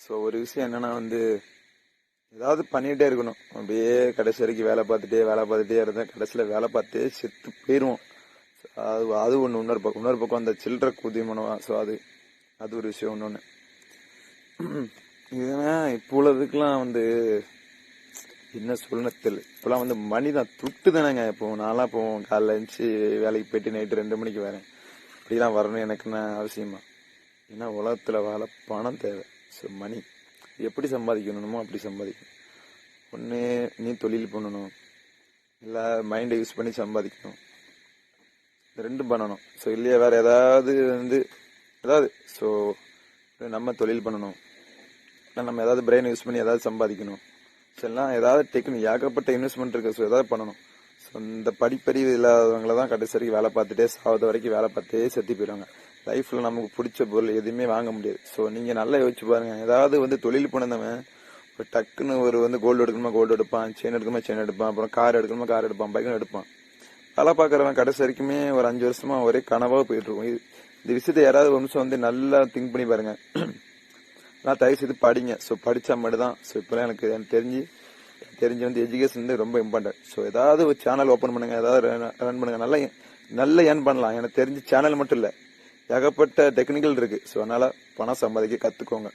So ஒரு விஷயம் என்னன்னா ஏதாவது பண்ணிகிட்டே இருக்கணும். அப்படியே கடைசி வரைக்கும் வேலை பார்த்துட்டே இருந்தால் கடைசியில் வேலை பார்த்தே செத்து போயிடுவோம். அது ஒன்று. இன்னொரு பக்கம் அந்த சில்லற குதிமனவா. ஸோ அது ஒரு விஷயம். ஒன்று இதுனா இப்போ உள்ளதுக்கெல்லாம் என்ன சொல்லணும் தெரியல. இப்பெல்லாம் மணி தான் துட்டு தானேங்க. இப்போ நான்லாம் போவோம், காலைல எழுந்துச்சு வேலைக்கு போயிட்டு நைட்டு 2 மணிக்கு வரேன். இப்படிலாம் வரணும் எனக்குன்னா அவசியமா? ஏன்னா உலகத்தில் வாழ பணம் தேவை. ஸோ மணி எப்படி சம்பாதிக்கணுமோ அப்படி சம்பாதிக்கணும். ஒன்று நீ தொழில் பண்ணணும், இல்லை மைண்டை யூஸ் பண்ணி சம்பாதிக்கணும். ரெண்டும் பண்ணணும். ஸோ இல்லையா வேற ஏதாவது ஸோ நம்ம தொழில் பண்ணணும், இல்லை நம்ம ஏதாவது பிரெயின் யூஸ் பண்ணி ஏதாவது சம்பாதிக்கணும். ஸோ எல்லாம் ஏதாவது டெக்னிக் ஏகப்பட்ட இன்வெஸ்ட்மெண்ட் இருக்கு. ஸோ ஏதாவது பண்ணணும். ஸோ இந்த படிப்பறிவு இல்லாதவங்கள தான் கடைசி வரைக்கும் வேலை பார்த்துட்டே சாவது வரைக்கும் வேலை பார்த்தே செத்து போயிடுவாங்க. லைஃப்ல நமக்கு பிடிச்ச பொருள் எதுவுமே வாங்க முடியாது. ஸோ நீங்க நல்லா யோசிச்சு பாருங்க. ஏதாவது தொழில் பண்ணவன் ஒரு டக்குன்னு கோல்டு எடுக்கணுமா கோல்டு எடுப்பான், செயின் எடுக்கணுமா செயின் எடுப்பான், அப்புறம் கார் எடுக்கணுமா கார் எடுப்பான், பைக்கும் எடுப்பான். வேலை பார்க்கறவன் கடைசி வரைக்குமே ஒரு 5 வருஷமா ஒரே கனவாக போயிட்டு இருக்கும். இந்த விஷயத்த யாராவது ஒரு நிமிஷம் நல்லா திங்க் பண்ணி பாருங்க. நான் தயவு செய்து படிங்க. ஸோ படிச்சா மட்டும் தான். ஸோ இப்பெல்லாம் எனக்கு தெரிஞ்சு எஜுகேஷன் ரொம்ப இம்பார்ட்டன்ட். ஸோ ஏதாவது ஒரு சேனல் ஓப்பன் பண்ணுங்க, ஏதாவது ரன் பண்ணுங்க. நல்ல ஏர்ன் பண்ணலாம். எனக்கு தெரிஞ்ச சேனல் மட்டும் இல்லை, ஏகப்பட்ட டெக்னிக்கல் இருக்கு. ஸோ அதனால பணம் சம்பாதிக்க கத்துக்கோங்க.